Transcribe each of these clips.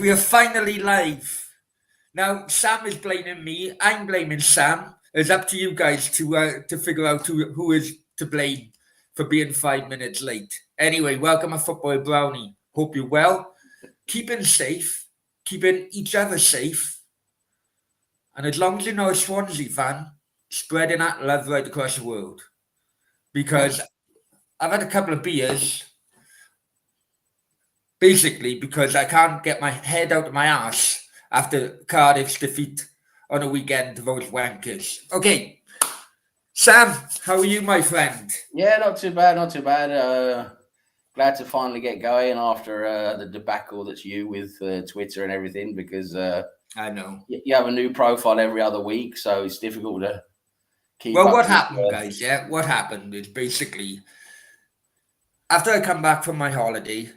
we are finally live. Now, Sam is blaming me. I'm blaming Sam. It's up to you guys to figure out who is to blame for being 5 minutes late. Anyway, welcome to Football Brownie. Hope you're well. Keeping safe. Keeping each other safe. And as long as you're not a Swansea fan, spreading that love right across the world. Because I've had a couple of beers. Basically, because I can't get my head out of my ass after Cardiff's defeat on a weekend to those wankers. Okay, Sam, how are you, my friend? Yeah, not too bad, not too bad. Glad to finally get going after the debacle that's you with Twitter and everything, because I know you have a new profile every other week, so it's difficult to keep Well, up what with, happened, guys? Yeah, what happened is basically after I come back from my holiday,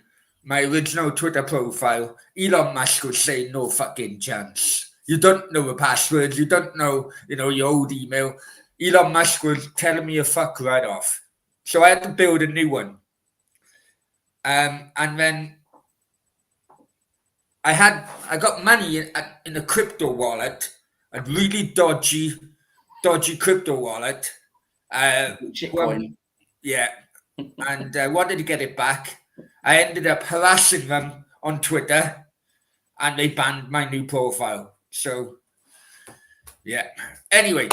my original Twitter profile, Elon Musk was saying no fucking chance. You don't know the passwords. You don't know, your old email. Elon Musk was telling me a fuck right off. So I had to build a new one. And then I got money in a crypto wallet, a really dodgy crypto wallet. Shitcoin. Yeah. And I wanted to get it back. I ended up harassing them on Twitter, and they banned my new profile. So, yeah. Anyway,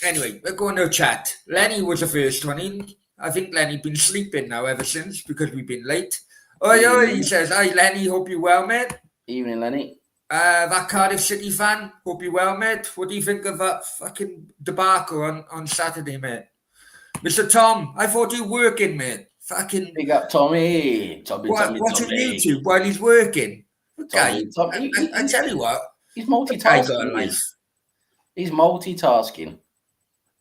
we're going to chat. Lenny was the first one in. I think Lenny been sleeping now ever since because we've been late. He says, "Hi, Lenny. Hope you're well, mate." Evening, Lenny. That Cardiff City fan. Hope you're well, mate. What do you think of that fucking debacle on Saturday, mate? Mr. Tom, I thought you were working, mate. Fucking big up, Tommy. Watching YouTube while he's working. Tommy. I tell you what, he's multitasking. He's multitasking.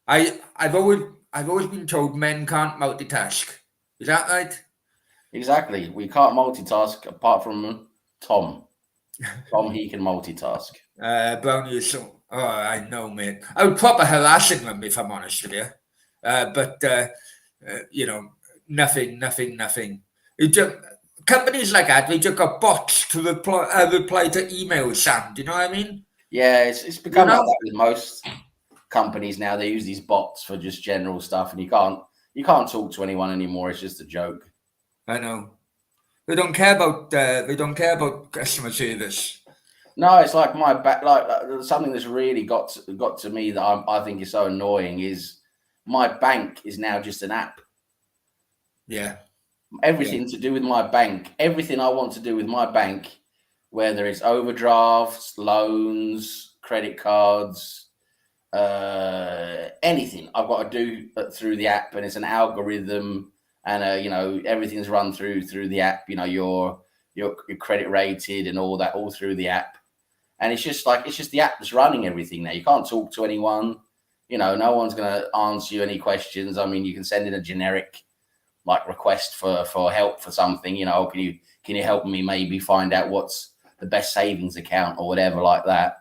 I've always been told men can't multitask. Is that right? Exactly. We can't multitask apart from Tom. Tom, he can multitask. Brownie is so. Oh, I know, mate. I would proper harassing them if I'm honest with you. But nothing. Companies like that, they just got bots to reply to emails, Sam. Do you know what I mean? Yeah, it's become like that with most companies now. They use these bots for just general stuff, and you can't talk to anyone anymore. It's just a joke. I know. They don't care about customer service. No, it's like my back. Like something that's really got to me that I think is so annoying is my bank is now just an app. Yeah. Everything to do with my bank, everything I want to do with my bank, whether it's overdrafts, loans, credit cards, anything, I've got to do through the app, and it's an algorithm, and everything's run through the app. Your credit rated and all that, all through the app, and it's just the app that's running everything now. You can't talk to anyone. No one's going to answer you any questions. I mean, you can send in a generic request for help for something. Can you help me maybe find out what's the best savings account or whatever like that.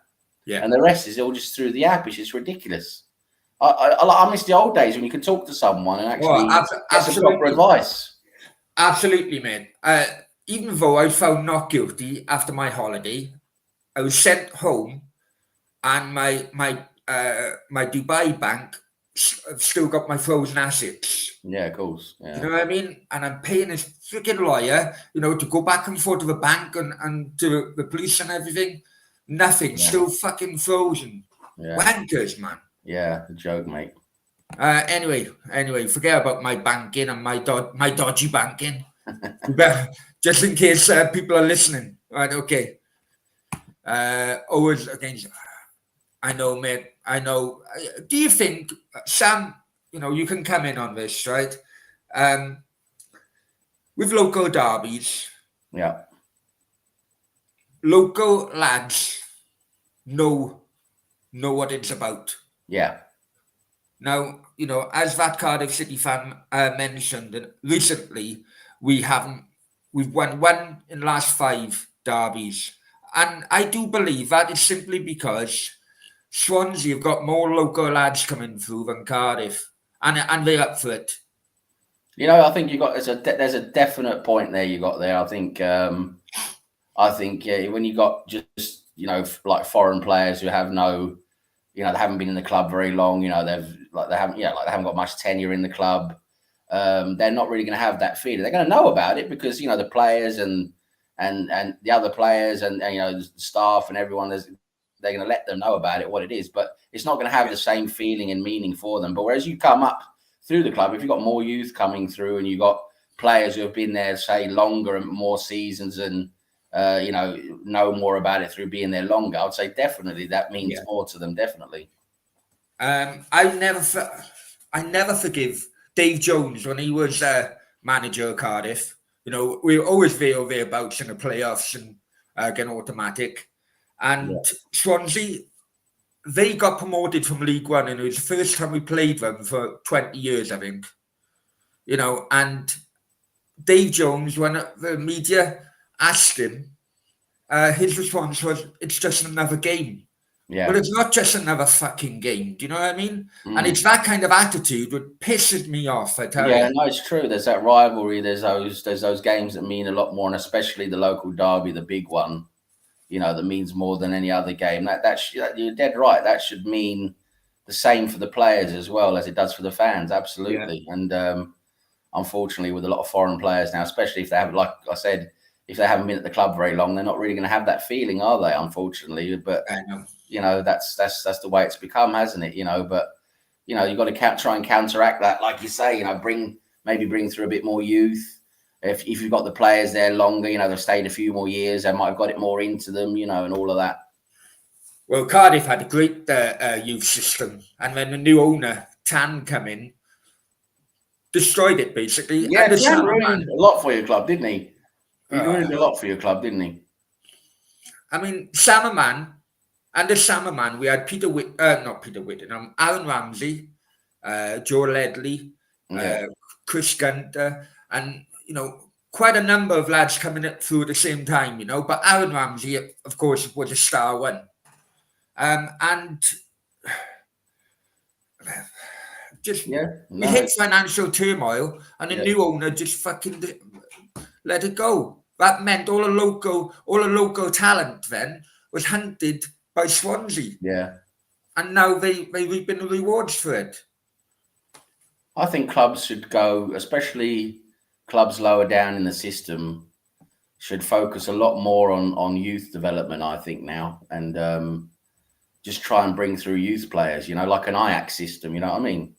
Yeah. And the rest is all just through the app. It's just ridiculous. I miss the old days when you could talk to someone and actually get some proper advice. Absolutely, man. Even though I was found not guilty after my holiday, I was sent home, and my Dubai bank still got my frozen assets. Yeah, of course. Yeah. You know what I mean? And I'm paying this freaking lawyer, to go back and forth to the bank and to the police and everything. Nothing. Yeah. Still fucking frozen. Yeah. Wankers, man. Yeah, a joke, mate. Anyway, forget about my banking and my dodgy banking. Just in case people are listening. Right, okay. Always against... I know, mate. I know. Do you think, Sam, you can come in on this, right? With local derbies, yeah, local lads know what it's about. Yeah. Now, as that Cardiff City fan mentioned recently, we've won one in the last 5 derbies, and I do believe that is simply because Swansea have got more local lads coming through than Cardiff, and they're up for it. I think there's a definite point there you got there. I think I think when you got just like foreign players who have no, they haven't been in the club very long. They haven't got much tenure in the club. They're not really going to have that feeling. They're going to know about it because the players and the other players and the staff and everyone, they're going to let them know about it, what it is. But it's not going to have the same feeling and meaning for them. But whereas you come up through the club, if you've got more youth coming through and you've got players who have been there, say, longer and more seasons and know more about it through being there longer, I would say definitely that means more to them. Definitely. I never forgive Dave Jones when he was manager of Cardiff. We were always there or thereabouts in the playoffs and getting automatic. And Swansea, they got promoted from League One, and it was the first time we played them for 20 years, I think. And Dave Jones, when the media asked him, his response was, "It's just another game." Yeah. Well, it's not just another fucking game. Do you know what I mean? And it's that kind of attitude that pisses me off, I tell you. Yeah, no, it's true. There's that rivalry. There's those games that mean a lot more, and especially the local derby, the big one, that means more than any other game. You're dead right. That should mean the same for the players as well as it does for the fans. Absolutely. Yeah. And unfortunately, with a lot of foreign players now, especially if they have, like I said, if they haven't been at the club very long, they're not really going to have that feeling, are they? Unfortunately, but that's the way it's become, hasn't it? But you've got to try and counteract that, like you say. Bring through a bit more youth. If you've got the players there longer, they've stayed a few more years, they might have got it more into them, and all of that. Well, Cardiff had a great youth system, and when the new owner Tan come in, destroyed it basically. Yeah, Tan ruined a lot for your club, didn't he? He ruined a lot for your club, didn't he? I mean, Salmerman, under Salmerman, we had Aaron Ramsey, Joe Ledley, Chris Gunter, and quite a number of lads coming up through at the same time. But Aaron Ramsey, of course, was a star one, and we hit financial turmoil, and the new owner just fucking let it go. That meant all the local talent then was hunted by Swansea. Yeah. And now they reaping the rewards for it. I think clubs should go, especially clubs lower down in the system, should focus a lot more on youth development, I think, now. And just try and bring through youth players, like an Ajax system, you know what I mean?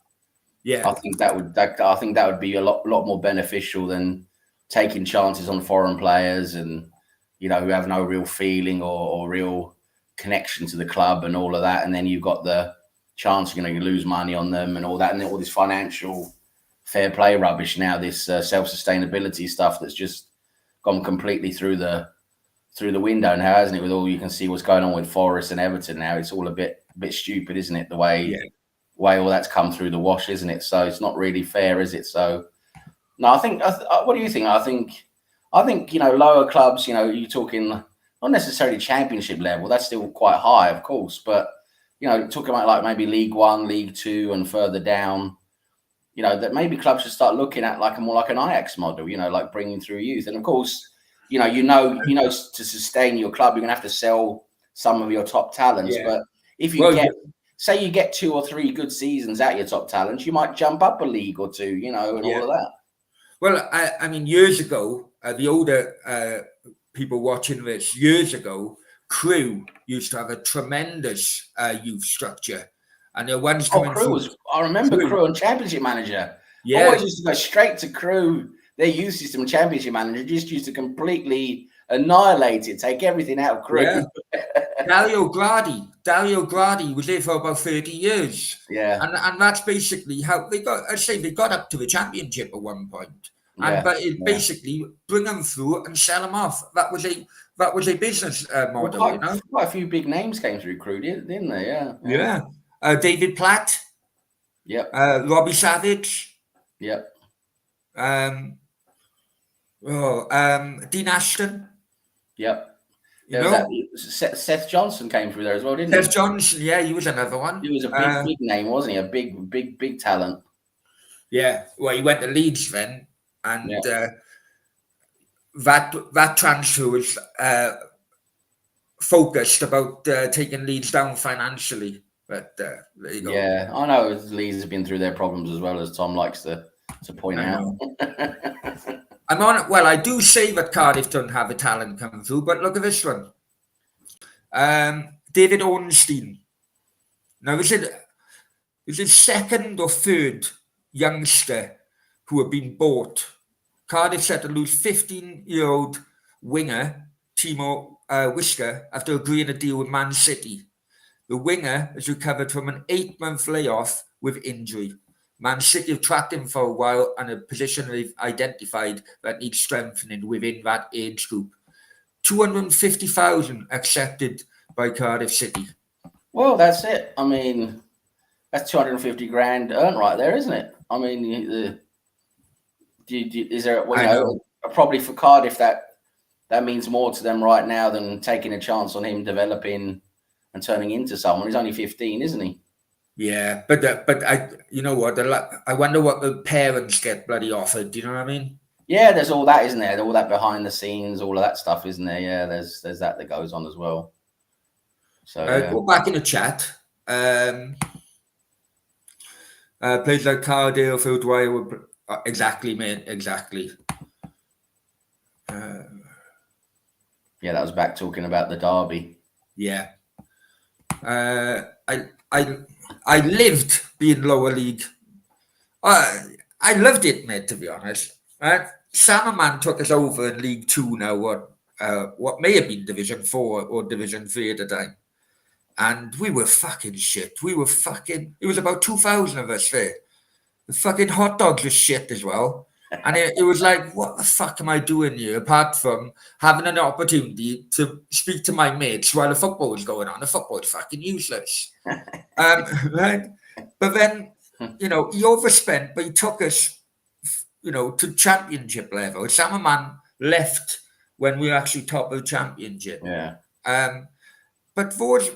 Yeah. I think that would be a lot more beneficial than taking chances on foreign players and who have no real feeling or real connection to the club and all of that, and then you've got the chance you lose money on them and all that, and then all this financial fair play rubbish now, this self-sustainability stuff that's just gone completely through the window now, hasn't it? With all you can see what's going on with Forest and Everton now, it's all a bit stupid, isn't it? The way all that's come through the wash, isn't it? So it's not really fair, is it? So no, I think. What do you think? I think lower clubs. You're talking not necessarily championship level. That's still quite high, of course. But talking about like maybe League One, League Two, and further down. That maybe clubs should start looking at like more like an Ajax model. Like bringing through youth, and of course, to sustain your club, you're gonna have to sell some of your top talents. But if you say you get 2 or 3 good seasons at your top talents, you might jump up a league or two. And all of that. Well, I mean, years ago, the older people watching this, years ago, Crewe used to have a tremendous youth structure. And the ones coming through. I remember Crewe and Championship Manager. Yeah. Always used to go straight to Crewe. Their youth system Championship Manager just used to completely annihilate it, take everything out of Crewe. Yeah. Dario Gradi was there for about 30 years. Yeah. And that's basically how they got, they got up to the championship at one point. But it basically bring them through and sell them off. That was a business model, Quite a few big names came through Crewe, didn't they? Yeah. Yeah. David Platt. Yep. Robbie Savage. Yep. Dean Ashton. Yep. Seth Johnson came through there as well, didn't he? Seth Johnson, yeah, he was another one. He was a big name, wasn't he? A big talent. Yeah. Well, he went to Leeds then, and that transfer was focused about taking Leeds down financially. But there you go. Yeah, I know Leeds have been through their problems as well, as Tom likes to point I out. know. I'm on. Well, I do say that Cardiff don't have the talent come through, but look at this one. David Ornstein. Now, this is second or third youngster who have been bought. Cardiff set to lose 15-year-old winger Timo Whisker after agreeing a deal with Man City. The winger has recovered from an 8-month layoff with injury. Man City have tracked him for a while, and a position they've identified that needs strengthening within that age group. 250,000 accepted by Cardiff City. Well, that's it. I mean, that's 250 grand earned right there, isn't it? I mean, is there? Well, probably for Cardiff that means more to them right now than taking a chance on him developing and turning into someone. He's only 15, isn't he? Yeah, but I, you know what? I wonder what the parents get bloody offered. Do you know what I mean? Yeah, there's all that, isn't there? All that behind the scenes, all of that stuff, isn't there? Yeah, there's that goes on as well. So go back in the chat. Plays like Cardiff, O'Dwyer. Exactly, mate. Exactly. Yeah, that was back talking about the derby. Yeah. I lived being lower league. I loved it, mate, to be honest. Salmon took us over in League 2 now, what may have been Division 4 or Division 3 at the time. And we were fucking shit. It was about 2,000 of us there. The fucking hot dogs were shit as well. And it was like, what the fuck am I doing here? Apart from having an opportunity to speak to my mates while the football was going on. The football was fucking useless. Right? But then, he overspent, but he took us, to championship level. Salmon left when we were actually top of the championship. Yeah. But those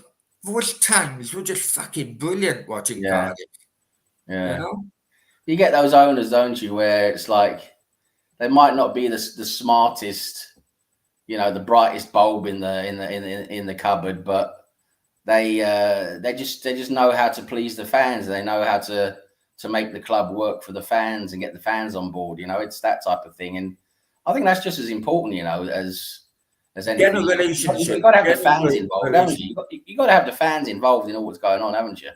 times were just fucking brilliant watching Cardiff. Yeah. You get those owners, don't you, where it's like they might not be the smartest, the brightest bulb in the cupboard, but they just know how to please the fans. They know how to make the club work for the fans and get the fans on board. It's that type of thing, and I think that's just as important, as anything. You've got to have the fans involved, haven't you? You've got to have the fans involved in all what's going on, haven't you?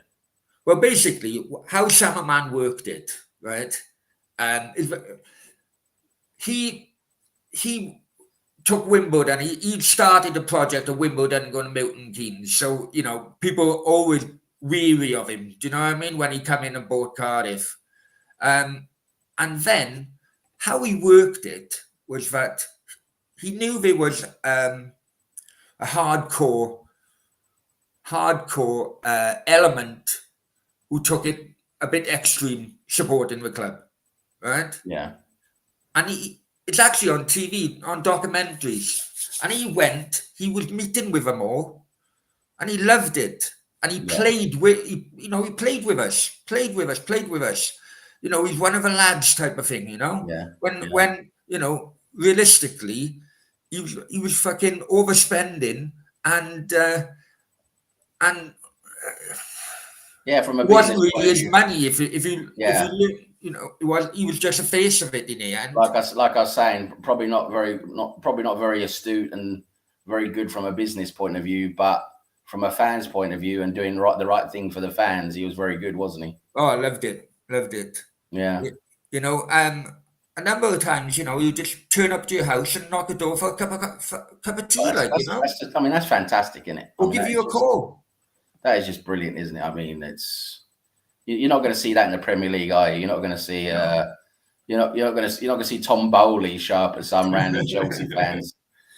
Well, basically, how Salmon worked it, right? He took Wimbledon. He started the project of Wimbledon going to Milton Keynes. So, people are always weary of him. Do you know what I mean? When he come in and bought Cardiff. And then how he worked it was that he knew there was a hardcore element who took it a bit extreme, supporting the club, right? Yeah. And it's actually on TV, on documentaries. And he was meeting with them all, and he loved it. And he played with, he played with us. He's one of the lads type of thing, Yeah. When realistically, he was fucking overspending and from a it wasn't business really his money. If he was just a face of it in the end. Like I was saying, probably not very astute and very good from a business point of view, but from a fan's point of view and doing the right thing for the fans, he was very good, wasn't he? Oh, I loved it. Yeah. A number of times, you just turn up to your house and knock the door for a cup of tea, that's fantastic, isn't it? Or give you a call. That is just brilliant, isn't it? I mean, you're not going to see that in the Premier League, are you? You're not going to see you're not going to see Tom Bowley show up at some random Chelsea fans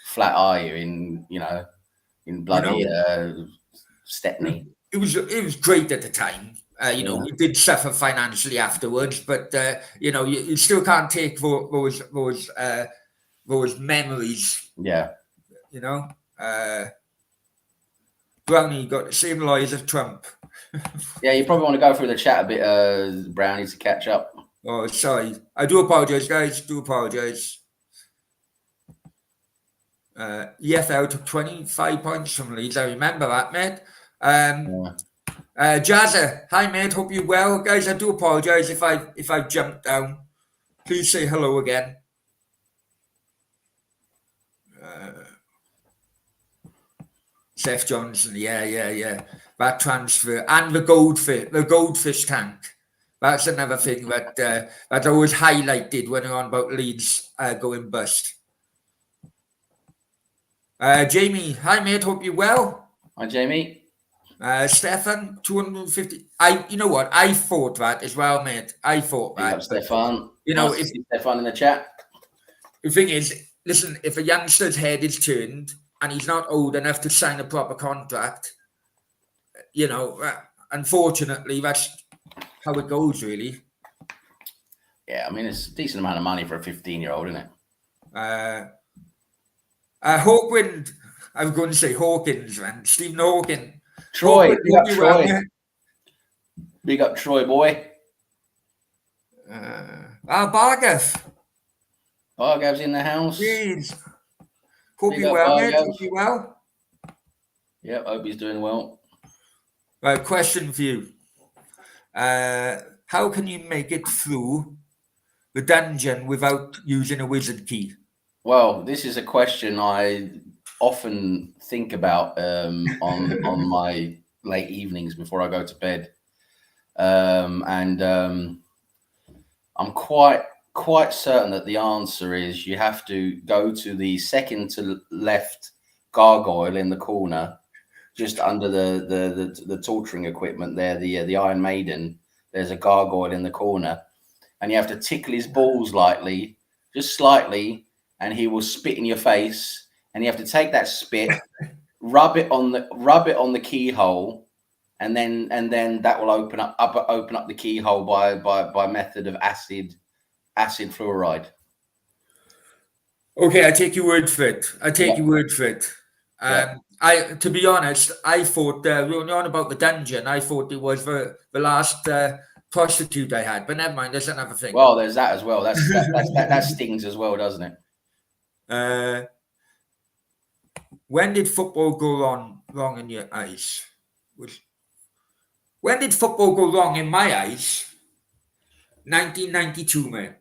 flat, are you? In bloody Stepney. It was great at the time. We did suffer financially afterwards, but you still can't take those memories. Yeah. Brownie got the same lawyers as Trump. Yeah, you probably want to go through the chat a bit, Brownie, to catch up. Oh, sorry. I do apologize, guys. Do apologize. EFL took 25 points from Leeds. I remember that, mate. Yeah. Jazza, hi mate, hope you're well. Guys, I do apologise if I jumped down. Please say hello again. Seth Johnson, yeah. That transfer and the goldfish tank. That's another thing that always highlighted when you're on about Leeds going bust. Jamie, hi mate, hope you're well. Hi, Jamie. Stefan, 250. You know what? I thought that as well, mate. I thought Big that. up, Stefan. You know, nice to see Stefan in the chat. The thing is, listen, if a youngster's head is turned and he's not old enough to sign a proper contract, you know, unfortunately, that's how it goes, really. Yeah, I mean, it's a decent amount of money for a 15-year-old, isn't it? Hawkwind, I was going to say Hawkins, man. Stephen Hawkins. Troy, Hawkwind, big up Troy. Big up Troy, boy. Bargav. Bargav's in the house. Jeez. Hope Big you're up, well, mate. Bargav. Hope you're well. Yep, hope he's doing well. Right, question for you. How can you make it through the dungeon without using a wizard key? Well, this is a question I often think about on my late evenings before I go to bed, and I'm quite certain that the answer is you have to go to the second to left gargoyle in the corner, just under the torturing equipment there, the Iron Maiden. There's a gargoyle in the corner, and you have to tickle his balls lightly, just slightly, and he will spit in your face. And you have to take that spit, rub it on the keyhole, and then that will open up the keyhole by method of acid fluoride. Okay, I take your word for it. Your word for it. Yeah. To be honest, I thought we were on about the dungeon. I thought it was the last prostitute I had, but never mind. There's another thing. Well, there's that as well. That stings as well, doesn't it? When did football go wrong in your eyes? When did football go wrong in my eyes? 1992, man.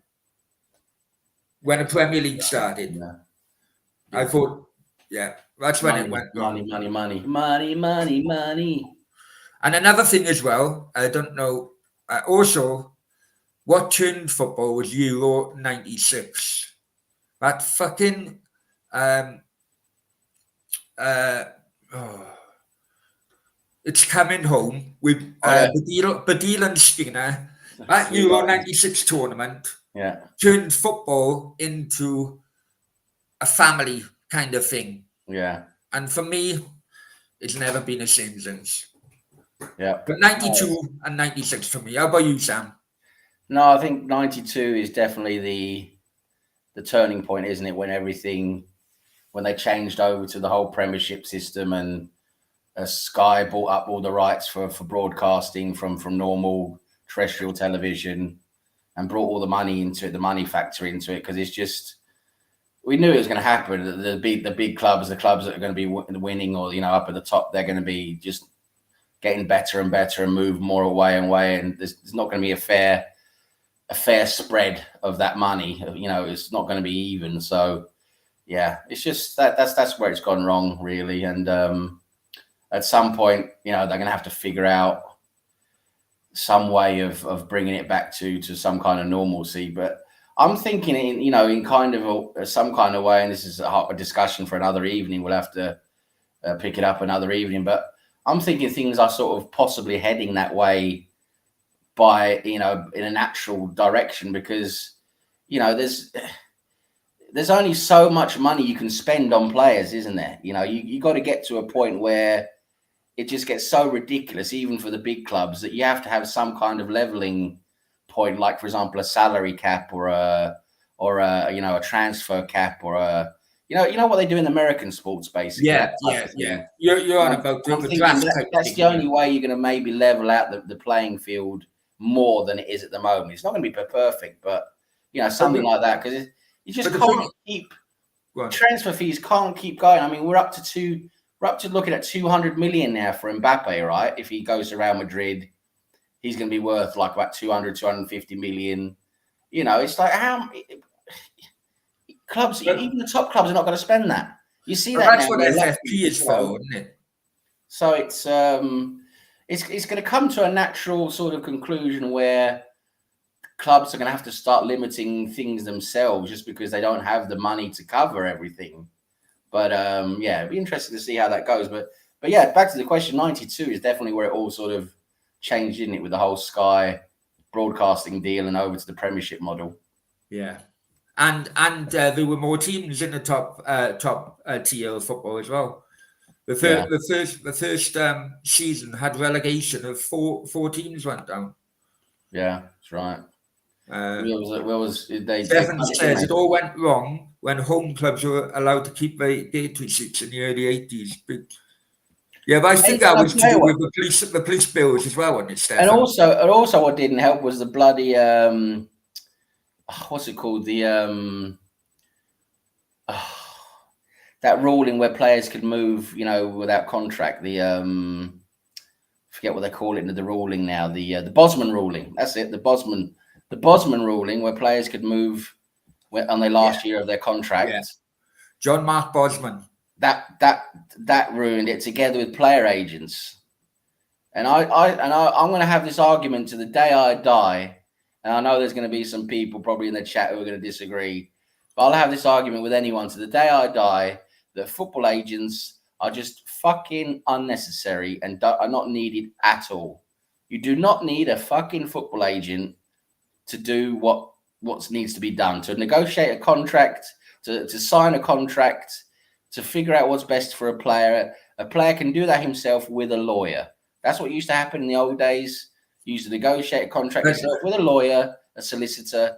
When the Premier League started. Yeah. I thought, that's when it went wrong. Money. And another thing as well, I don't know, also, what turned football was Euro 96. That fucking... it's coming home with Badil and Skinner. That Euro 96 tournament turned football into a family kind of thing. Yeah. And for me, it's never been the same since. Yeah. But 92 and 96 for me. How about you, Sam? No, I think 92 is definitely the turning point, isn't it? When they changed over to the whole Premiership system, and Sky bought up all the rights for broadcasting from normal terrestrial television, and brought all the money into it, the money factor into it, because it's just, we knew it was going to happen. The big clubs, the clubs that are going to be winning, or up at the top, they're going to be just getting better and better and move more away and away, and there's not going to be a fair spread of that money. It's not going to be even. So yeah, it's just that's where it's gone wrong, really. And at some point, they're going to have to figure out some way of bringing it back to some kind of normalcy. But I'm thinking in kind of some kind of way, and this is a discussion for another evening. We'll have to pick it up another evening. But I'm thinking things are sort of possibly heading that way by, in a natural direction, because, there's only so much money you can spend on players, isn't there? You got to get to a point where it just gets so ridiculous, even for the big clubs, that you have to have some kind of leveling point, like, for example, a salary cap or a transfer cap, or you know what they do in American sports, basically. Yeah. You're on about the draft. That's the only way you're going to maybe level out the playing field more than it is at the moment. It's not going to be perfect, but something like that, because you just can't keep transfer fees can't keep going. I mean, we're up to looking at 200 million now for Mbappe, right? If he goes to Real Madrid, he's going to be worth like about 200, 250 million. You know, it's like how clubs, even the top clubs, are not going to spend that. You see that that's now. what FFP is for, isn't it? So it's going to come to a natural sort of conclusion where clubs are going to have to start limiting things themselves just because they don't have the money to cover everything. But yeah, it'd be interesting to see how that goes. But yeah, back to the question, 92 is definitely where it all sort of changed, didn't it, with the whole Sky broadcasting deal and over to the Premiership model. Yeah. And there were more teams in the top tier of football as well. The first season had relegation of four teams went down. Yeah, that's right. Stefan says it all went wrong when home clubs were allowed to keep their gate receipts in the early 80s. But yeah, but I think that was to do with the police bills as well, wasn't it, Stefan? And also what didn't help was the bloody what's it called? The that ruling where players could move, you know, without contract. The forget what they call it in the ruling now. The Bosman ruling. That's it. The Bosman ruling where players could move on their last year of their contract. Yeah. John Mark Bosman. That ruined it together with player agents. And I'm going to have this argument to the day I die. And I know there's going to be some people probably in the chat who are going to disagree. But I'll have this argument with anyone to the day I die that football agents are just fucking unnecessary and are not needed at all. You do not need a fucking football agent to do what needs to be done, to negotiate a contract, to sign a contract, to figure out what's best for a player. A player can do that himself with a lawyer. That's what used to happen in the old days. You used to negotiate a contract yourself with a lawyer, a solicitor.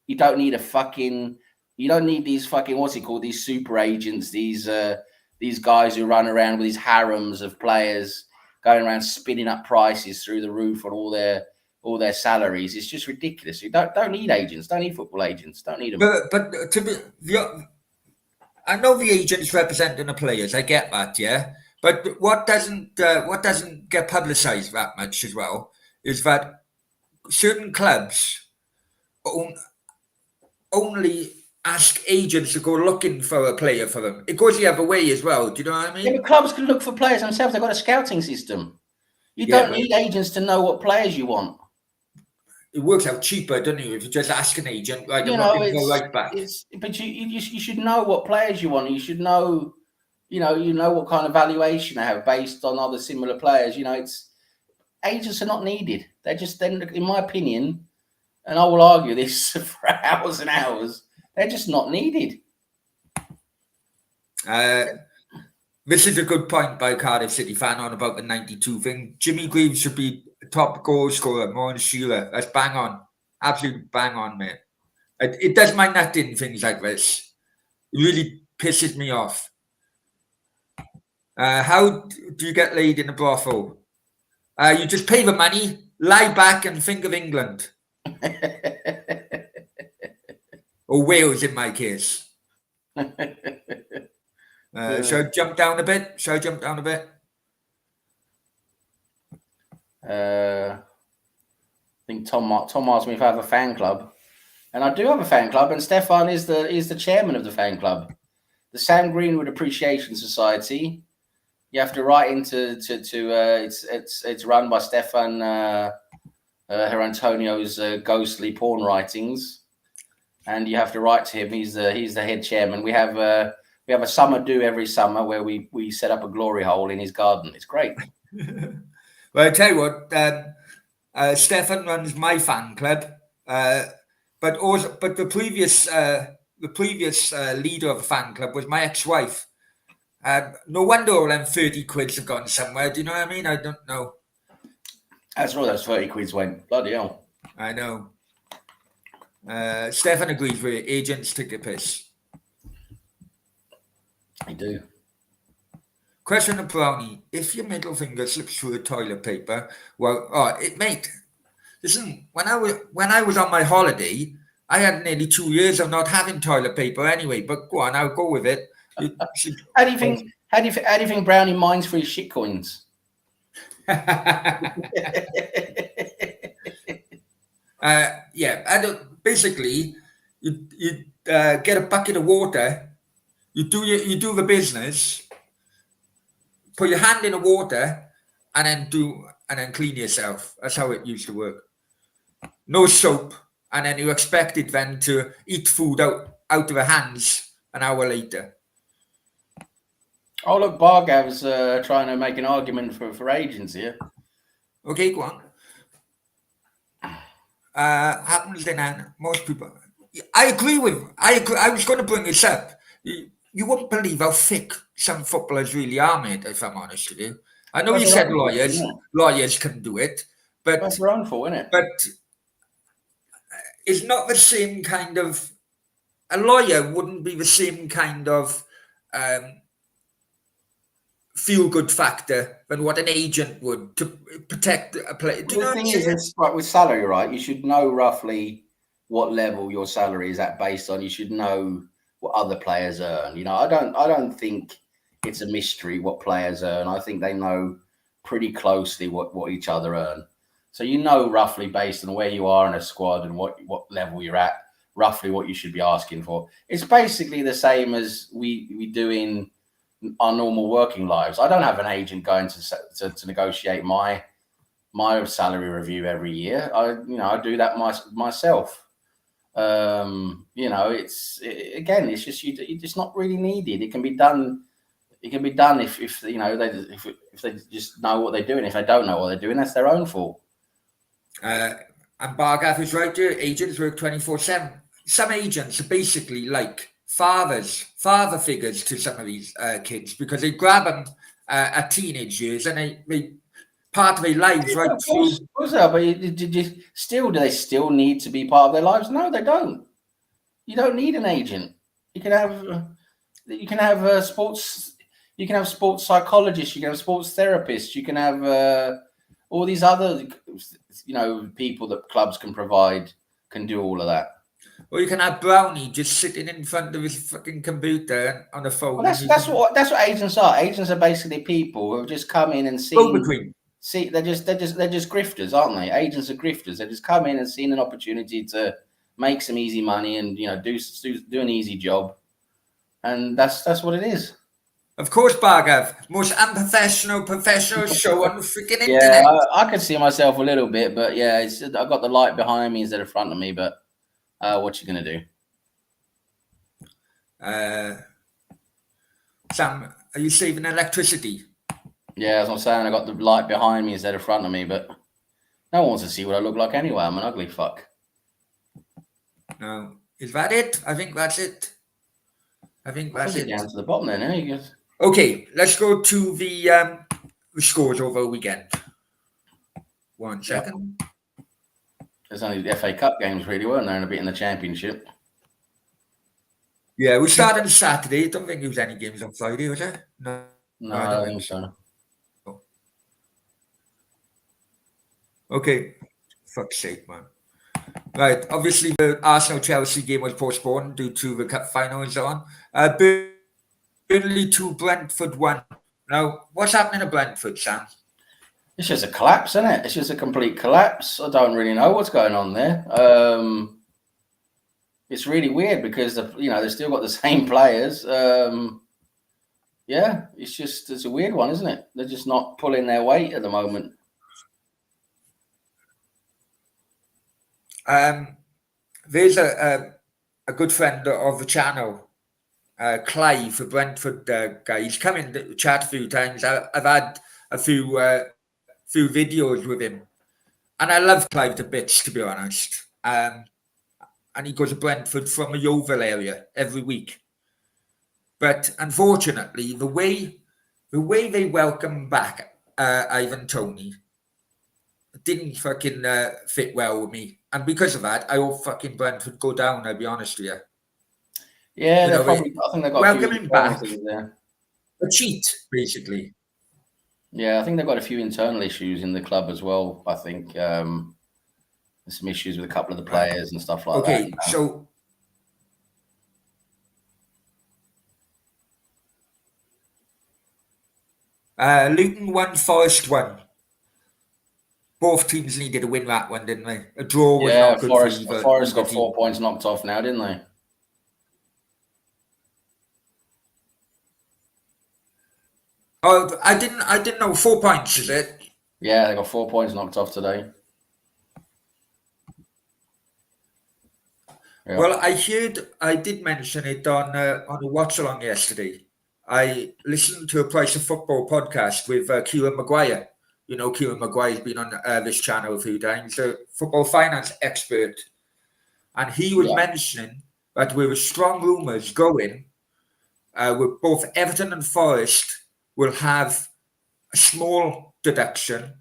You don't need these fucking, what's it called? These super agents, these guys who run around with these harems of players going around spinning up prices through the roof on all their salaries. It's just ridiculous. You don't need agents. Don't need football agents. Don't need them. But I know the agents representing the players. I get that, yeah. But what doesn't get publicised that much as well is that certain clubs only ask agents to go looking for a player for them. It goes the other way as well. Do you know what I mean? Yeah, but clubs can look for players themselves. They've got a scouting system. You don't need agents to know what players you want. It works out cheaper, doesn't it? If you just ask an agent, like, you know, but you should know what players you want. You should know, you know what kind of valuation they have based on other similar players. You know, agents are not needed. They're just, in my opinion, and I will argue this for hours and hours, they're just not needed. This is a good point by Cardiff City fan on about the 92 thing. Jimmy Greaves should be top goal scorer, more than Sheila. That's bang on. Absolutely bang on, mate. It does my nut in things like this. It really pisses me off. How do you get laid in a brothel? You just pay the money, lie back and think of England. Or Wales in my case. Shall I jump down a bit? I think Tom asked me if I have a fan club, and I do have a fan club, and Stefan is the chairman of the fan club, the Sam Greenwood Appreciation Society. You have to write into it's run by Stefan Antonio's ghostly porn writings, and you have to write to him. He's the head chairman. We have a summer do every summer where we set up a glory hole in his garden. It's great. Well, I tell you what, Stefan runs my fan club, but the previous leader of the fan club was my ex-wife. No wonder all them 30 quids have gone somewhere. Do you know what I mean? I don't know. That's where those 30 quids went. Bloody hell. I know. Stefan agrees with it. Agents take a piss. I do. Question of Brownie. If your middle finger slips through the toilet paper, well, mate, listen, when I was on my holiday, I had nearly 2 years of not having toilet paper anyway. But go on, I'll go with it. How do you think? How do you think Brownie mines for his shit coins? Yeah, basically, you get a bucket of water. You do the business. Put your hand in the water, and then clean yourself. That's how it used to work. No soap, and then you expected then to eat food out of the hands an hour later. Oh look, Bargav's trying to make an argument for agents here. Okay, go on. Happens then, most people. I agree. I was going to bring this up. You wouldn't believe how thick some footballers really are, mate. If I'm honest with you, I know you said lawyers can do it, but that's their own fault, isn't it? But it's not the same kind of. A lawyer wouldn't be the same kind of feel-good factor than what an agent would to protect a player. The thing is, with salary, right? You should know roughly what level your salary is at based on. You should know what other players earn. You know, I don't think it's a mystery what players earn. I think they know pretty closely what each other earn. So you know roughly based on where you are in a squad and what level you're at, roughly what you should be asking for. It's basically the same as we do in our normal working lives. I don't have an agent going to negotiate my salary review every year. I do that myself. It's just it's not really needed. It can be done. It can be done if they just know what they're doing. If they don't know what they're doing, that's their own fault. And Bargath is right there. Agents work 24/7. Some agents are basically like father figures to some of these kids because they grab them at teenage years and they part of their lives right through. But do they still need to be part of their lives? No, they don't. You don't need an agent. You can have sports. You can have sports psychologists. You can have sports therapists. You can have all these other, people that clubs can provide can do all of that. Or you can have Brownie just sitting in front of his fucking computer on a phone. Well, that's what agents are. Agents are basically people who have just come in and seen. See, they're just grifters, aren't they? Agents are grifters. They just come in and seen an opportunity to make some easy money and do an easy job, and that's what it is. Of course, Bargav, most unprofessional professional show on the freaking internet. Yeah, I could see myself a little bit, but yeah, I've got the light behind me instead of front of me. But what you gonna do? Sam, are you saving electricity? Yeah, as I'm saying, I got the light behind me instead of front of me, but no one wants to see what I look like anyway. I'm an ugly fuck. No, is that it? I think that's it. That's it. Down to the bottom then, eh? Okay, let's go to the scores over the weekend. 1 second. There's only the FA Cup games, really, weren't there? And a bit in the Championship. Yeah, we started Saturday. I don't think there was any games on Friday, was there? No, I don't think so. Okay, fuck's sake, man. Right, obviously the Arsenal-Chelsea game was postponed due to the cup final and so on. Burnley 2, Brentford 1. Now, what's happening at Brentford, Sam? It's just a collapse, isn't it? It's just a complete collapse. I don't really know what's going on there. It's really weird because they've still got the same players. It's a weird one, isn't it? They're just not pulling their weight at the moment. There's a good friend of the channel, Clive, the Brentford guy. He's come in to chat a few times. I've had a few videos with him, and I love Clive to bits, to be honest. And he goes to Brentford from a Yeovil area every week. But unfortunately, the way they welcome back Ivan Toney didn't fucking fit well with me. And because of that, I hope fucking Brentford go down, I'll be honest with you. Yeah, I think they've got welcome him back. There. A cheat, basically. Yeah, I think they've got a few internal issues in the club as well, I think. There's some issues with a couple of the players and stuff like that. Okay, so Luton won, Forest won. Both teams needed to win that one, didn't they? A draw was not good for either. Forest got 4 points knocked off now, didn't they? Oh, I didn't know. 4 points, is it? Yeah, they got 4 points knocked off today. Yeah. Well, I did mention it on a watch along yesterday. I listened to a Price of Football podcast with Kieran Maguire. You know, Kieran Maguire's been on this channel a few times, a football finance expert. And he was mentioning that there were strong rumours going with both Everton and Forest will have a small deduction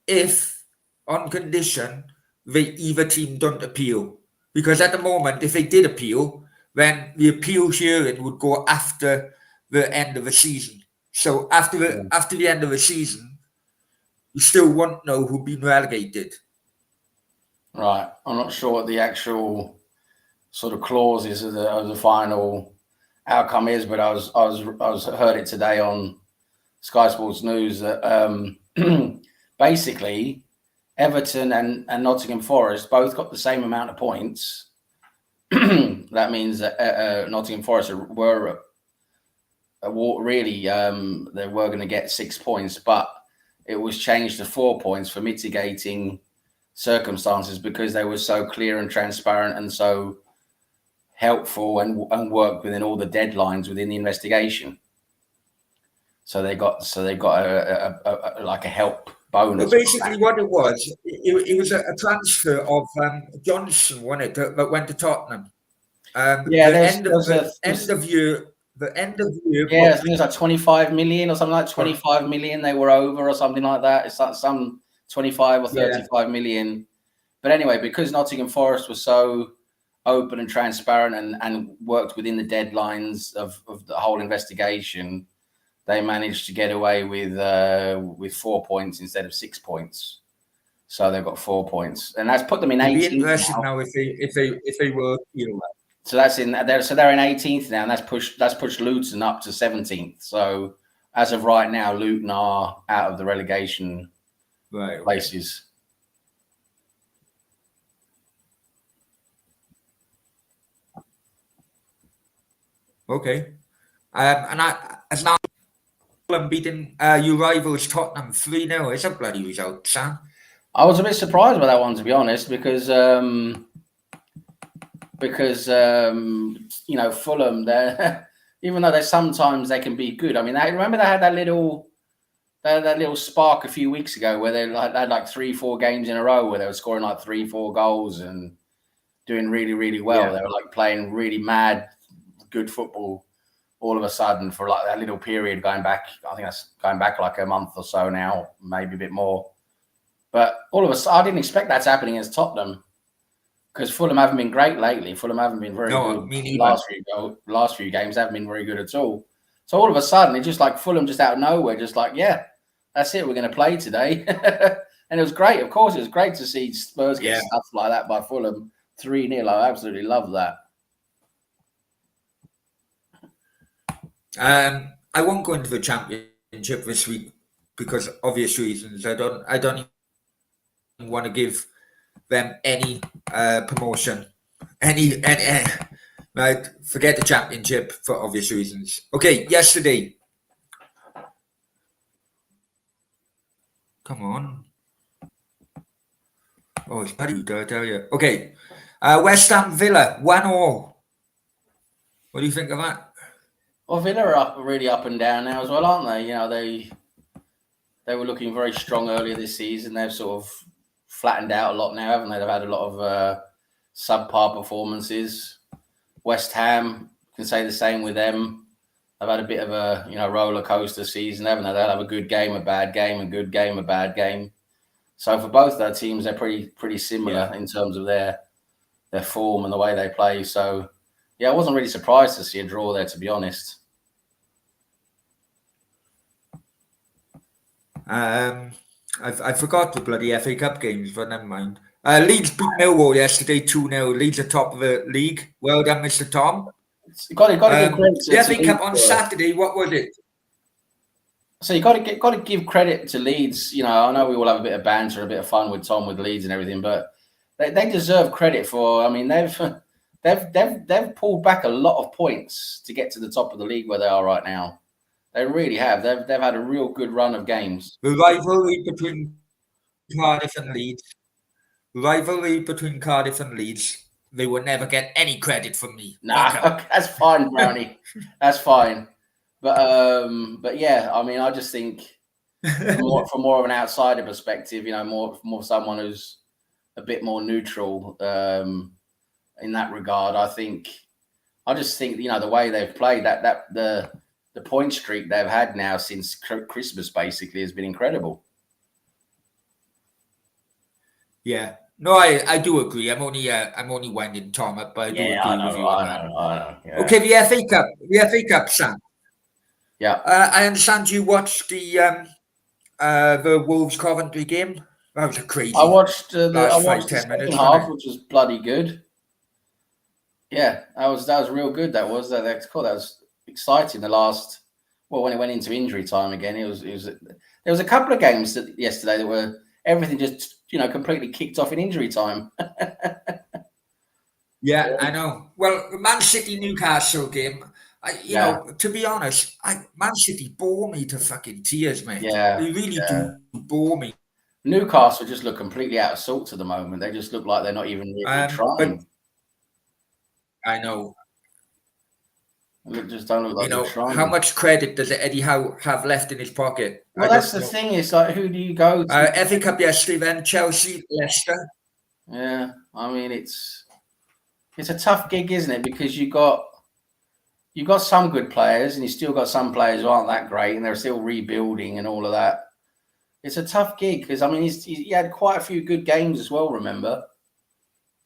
if, on condition, either team don't appeal. Because at the moment, if they did appeal, then the appeal hearing would go after the end of the season. So after the end of the season, you still won't know who's been relegated. Right. I'm not sure what the actual sort of clauses of the final outcome is, but I was heard it today on Sky Sports News that basically Everton and Nottingham Forest both got the same amount of points. That means that Nottingham Forest were really they were going to get 6 points, but it was changed to 4 points for mitigating circumstances because they were so clear and transparent and so helpful and worked within all the deadlines within the investigation. So they got a like a help bonus. Well, basically, what it was a transfer of Johnson, wasn't it, that went to Tottenham. The end of year. Yeah, I think it's like 25 million or something like 25 million. They were over or something like that. It's like some 25 or 35 million. But anyway, because Nottingham Forest was so open and transparent and worked within the deadlines of the whole investigation, they managed to get away with 4 points instead of 6 points. So they've got 4 points, and that's put them in 18th now. If they were, you know. So they're in 18th now, and that's pushed Luton up to 17th. So as of right now, Luton are out of the relegation places. Okay, and as now I'm beating your rivals Tottenham 3-0. It's a bloody result, Sam. I was a bit surprised by that one, to be honest, because you know, Fulham, they're even though sometimes they can be good. I mean, remember they had that little spark a few weeks ago where they had like 3-4 games in a row where they were scoring like 3-4 goals and doing really, really well. Yeah. They were like playing really mad, good football all of a sudden for like that little period going back. I think that's going back like a month or so now, maybe a bit more. But all of a sudden, I didn't expect that to happen against Tottenham. Because Fulham haven't been great lately. Fulham haven't been very good. Last few games haven't been very good at all. So all of a sudden, it's just like Fulham just out of nowhere, just like, yeah, that's it. We're going to play today. And it was great. Of course, it was great to see Spurs get stuff like that by Fulham 3-0. I absolutely love that. I won't go into the championship this week because obvious reasons. I don't even want to give them any promotion, any right. Forget the championship for obvious reasons. Okay, yesterday. Come on. Oh, it's bloody good, I tell you. Okay, West Ham Villa 1-1. What do you think of that? Well, Villa are really up and down now as well, aren't they? You know, they were looking very strong earlier this season. They've sort of flattened out a lot now, haven't they? They've had a lot of subpar performances. West Ham, can say the same with them. They've had a bit of a roller coaster season, haven't they? They'll have a good game, a bad game, a good game, a bad game. So for both their teams, they're pretty similar in terms of their form and the way they play. So yeah, I wasn't really surprised to see a draw there, to be honest. I forgot the bloody FA Cup games, but never mind. Leeds beat Millwall yesterday 2-0. Leeds are top of the league. Well done, Mr. Tom. You got to give credit The to FA Cup on Leeds. Saturday, what was it? So you got to give credit to Leeds. You know, I know we will have a bit of banter, a bit of fun with Tom with Leeds and everything, but they deserve credit for. I mean, they've pulled back a lot of points to get to the top of the league where they are right now. They really have. They've had a real good run of games. The rivalry between Cardiff and Leeds. They will never get any credit from me. Nah, that's fine, Brownie. That's fine. But yeah, I mean, I just think from more of an outsider perspective, you know, more someone who's a bit more neutral in that regard. I just think you know the way they've played the point streak they've had now since Christmas basically has been incredible. Yeah. No, I do agree. I'm only winding Tom up, but I do agree with you on that. I know. Yeah. Okay, the FA Cup, Sam. Yeah. I understand you watched the Wolves Coventry game. That was a crazy. I watched the 5-10 second minutes, half, which was bloody good. Yeah, that was real good. That's cool. That was exciting. When it went into injury time again, it was. There was a couple of games yesterday that were everything just completely kicked off in injury time. Yeah, I know. Well, the Man City Newcastle game. To be honest, Man City bore me to fucking tears, mate. Yeah, they really do bore me. Newcastle just look completely out of sorts at the moment. They just look like they're not even really trying. I know. They just don't look like they're trying. How much credit does Eddie Howe have left in his pocket? Well, that's the thing. It's like, who do you go to? FA Cup yesterday, then Chelsea, Leicester. Yeah, I mean it's a tough gig, isn't it? Because you got some good players, and you still got some players who aren't that great, and they're still rebuilding and all of that. It's a tough gig because I mean he had quite a few good games as well. Remember,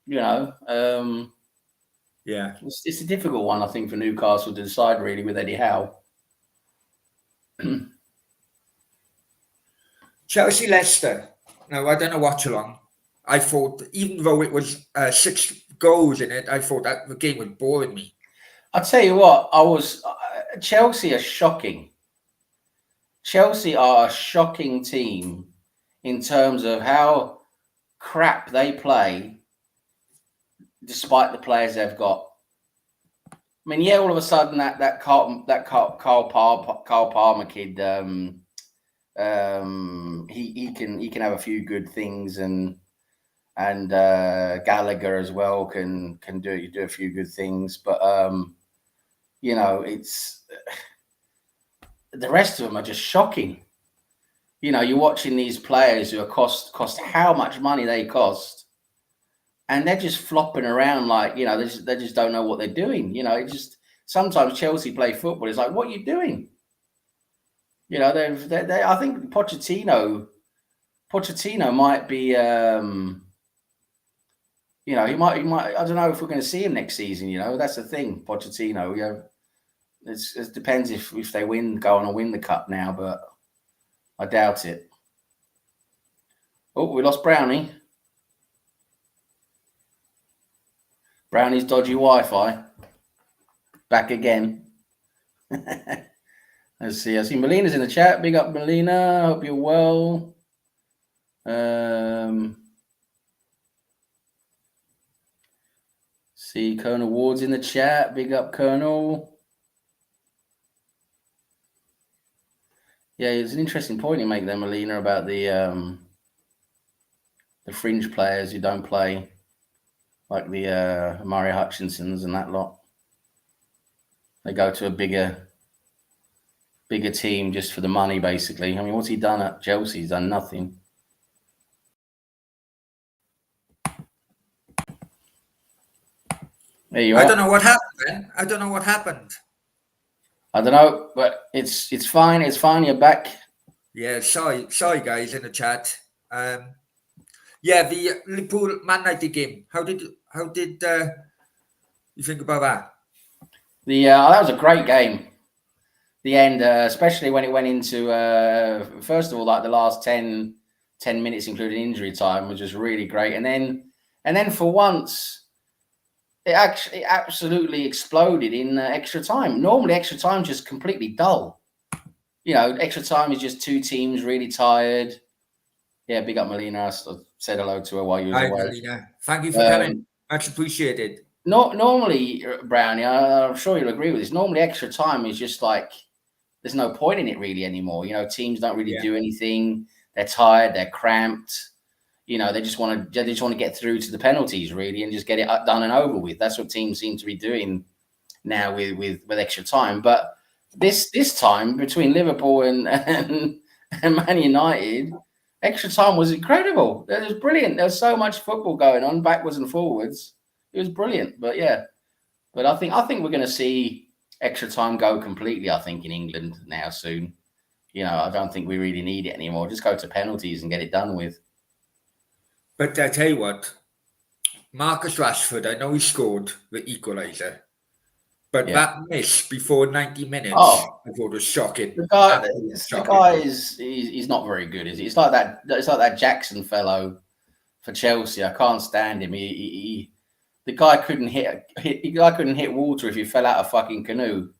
yeah, it's a difficult one I think for Newcastle to decide really with Eddie Howe. Chelsea Leicester. No, I don't know watch along. I thought even though it was 6 goals in it, I thought that the game was boring me. I'll tell you what, Chelsea are shocking. Chelsea are a shocking team in terms of how crap they play despite the players they've got. I mean, yeah, all of a sudden that Carl Palmer kid, he can have a few good things, and Gallagher as well can do a few good things, but it's the rest of them are just shocking. You're watching these players who are cost how much money they cost, and they're just flopping around like they just don't know what they're doing. It just sometimes Chelsea play football. It's like, what are you doing? I think Pochettino might be. He might. I don't know if we're going to see him next season. That's the thing. Pochettino. It depends if they go on and win the cup now, but I doubt it. Oh, we lost Brownie. Brownie's dodgy Wi-Fi. Back again. Let's see. I see Melina's in the chat. Big up, Melina. Hope you're well. See Colonel Ward's in the chat. Big up, Colonel. Yeah, it's an interesting point you make there, Melina, about the fringe players who don't play, like the Murray Hutchinsons and that lot. They go to a bigger team just for the money, basically. I mean, what's he done at Chelsea? He's done nothing. There you are. I don't know what happened, man. I don't know what happened. I don't know, but it's fine. It's fine. You're back. Yeah, sorry, guys in the chat. Yeah, the Liverpool Man United game. How did you think about that? That was a great game. The end, especially when it went into first of all, like the last 10 10 minutes, including injury time, was just really great. And then for once, it actually absolutely exploded in extra time. Normally, extra time is just completely dull. Extra time is just two teams really tired. Yeah, big up Melina. I said hello to her while you was away. Melina. Thank you for coming. Much appreciated. Normally, Brownie, I'm sure you'll agree with this. Normally, extra time is just like there's no point in it really anymore. Teams don't really do anything. They're tired. They're cramped. They just want to get through to the penalties really and just get it done and over with. That's what teams seem to be doing now with extra time. But this time between Liverpool and Man United, extra time was incredible. It was brilliant. There was so much football going on backwards and forwards. It was brilliant. But I think we're going to see extra time go completely. I think in England now soon. I don't think we really need it anymore. Just go to penalties and get it done with. But I tell you what, Marcus Rashford, I know he scored the equaliser, but that miss before 90 minutes, I thought was shocking. The guy he's not very good, is he? It's like that Jackson fellow for Chelsea. I can't stand him. The guy couldn't hit water if he fell out of a fucking canoe.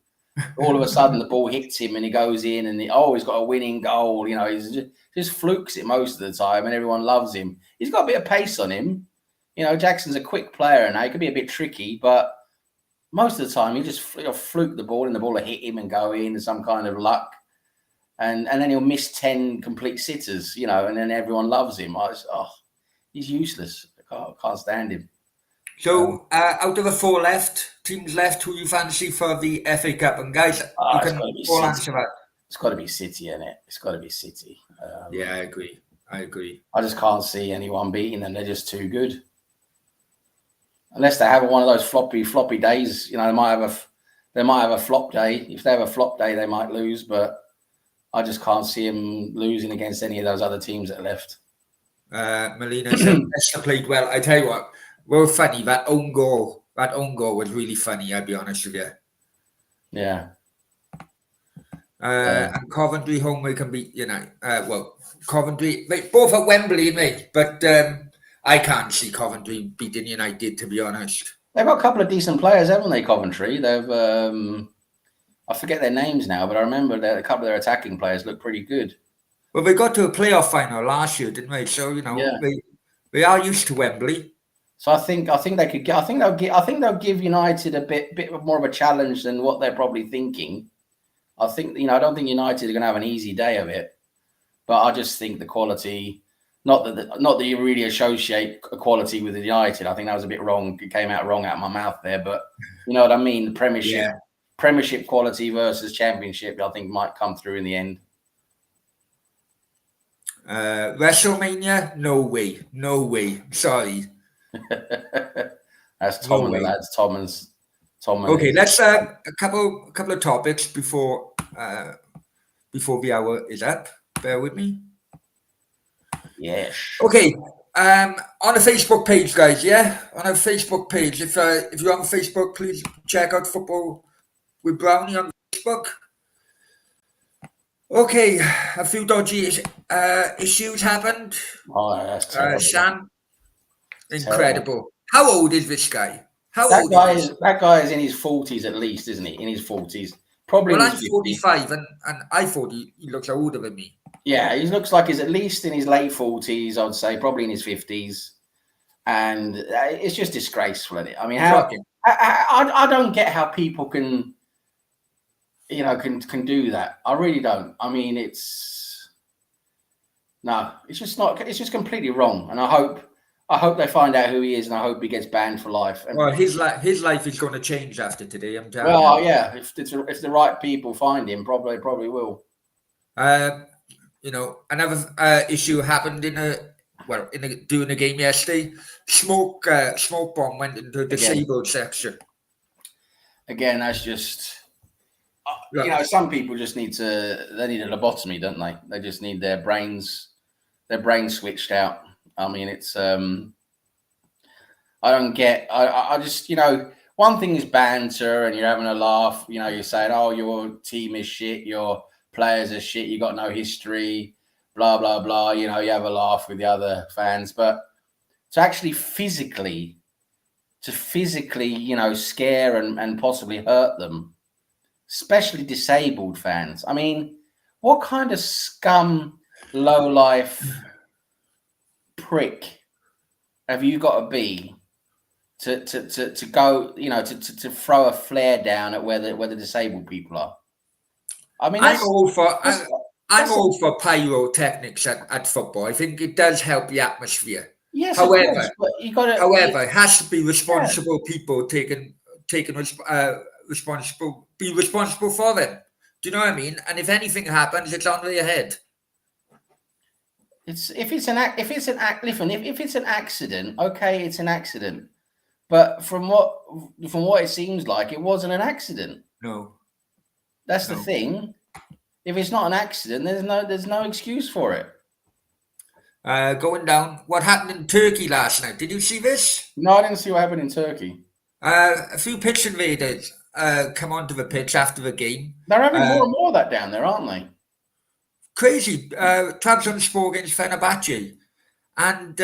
All of a sudden, the ball hits him and he goes in and he's got a winning goal. He's just flukes it most of the time and everyone loves him. He's got a bit of pace on him. Jackson's a quick player and he could be a bit tricky, but most of the time he just fluke the ball and the ball will hit him and go in some kind of luck. And then he'll miss 10 complete sitters, and then everyone loves him. He's useless. I can't stand him. So, out of the 4 teams left, who you fancy for the FA Cup? And guys, you can all answer that. It's got to be City, isn't it? It's got to be City. Yeah, I agree. I just can't see anyone beating them. They're just too good. Unless they have one of those floppy days, they might have a flop day. If they have a flop day, they might lose. But I just can't see them losing against any of those other teams that left. Melina said Leicester played well. I tell you what. Well, funny, that own goal was really funny, I'll be honest with you. Yeah. And Coventry home we can beat Coventry, both at Wembley, mate, but I can't see Coventry beating United, to be honest. They've got a couple of decent players, haven't they, Coventry? They've I forget their names now, but I remember that a couple of their attacking players look pretty good. Well, they got to a playoff final last year, didn't they? So, they are used to Wembley. So I think they could get. I think they'll give United a bit more of a challenge than what they're probably thinking. I think I don't think United are going to have an easy day of it, but I just think the quality. Not that you really associate quality with the United. I think that was a bit wrong. It came out wrong out of my mouth there, but you know what I mean. The Premiership quality versus Championship, I think might come through in the end. WrestleMania, no way. Sorry. That's Tom and the lads. Tom and okay, let's a couple of topics before the hour is up. Bear with me. Yes. Okay. On the Facebook page, guys. Yeah, on our Facebook page. If you're on Facebook, please check out Football with Brownie on Facebook. Okay, a few dodgy issues happened. Oh, that's terrible. Sam. Incredible. How old is this guy? That guy is in his 40s at least, isn't he? In his 40s. Probably. Well, I'm 45 and I thought he looks older than me. Yeah, he looks like he's at least in his late 40s, I'd say, probably in his 50s. And it's just disgraceful, isn't it? I mean, I don't get how people can do that. I really don't. I mean, it's just completely wrong. And I hope they find out who he is, and I hope he gets banned for life. Well, his life is going to change after today. I'm telling you. Well, yeah. If the right people find him, probably will. Another issue happened during the game yesterday. Smoke bomb went into the disabled section. Again, that's just. Some people just need a lobotomy, don't they? They just need their brains switched out. I mean, it's I don't get. I just one thing is banter and you're having a laugh. You're saying, "Oh, your team is shit, your players are shit, you got no history." blah blah blah. You know, you have a laugh with the other fans, but to actually physically, you know, scare and possibly hurt them, especially disabled fans. I mean, what kind of scum, low life prick have you got to be to go, you know, to throw a flare down at where the disabled people are? I mean, I'm all for pyrotechnics at football. I think it does help the atmosphere. yes, However, of course, but you got to. However, it has to be responsible people taking be responsible for them. Do you know what I mean? And if anything happens, it's on their head. If it's an accident, okay, it's an accident. But from what it seems like, it wasn't an accident. No, that's the thing. If it's not an accident, there's no excuse for it. Going down. What happened in Turkey last night? Did you see this? No, I didn't see what happened in Turkey. A few pitch invaders come onto the pitch after the game. They're having more and more of that down there, aren't they? Crazy. Trabzonspor against Fenerbahce. And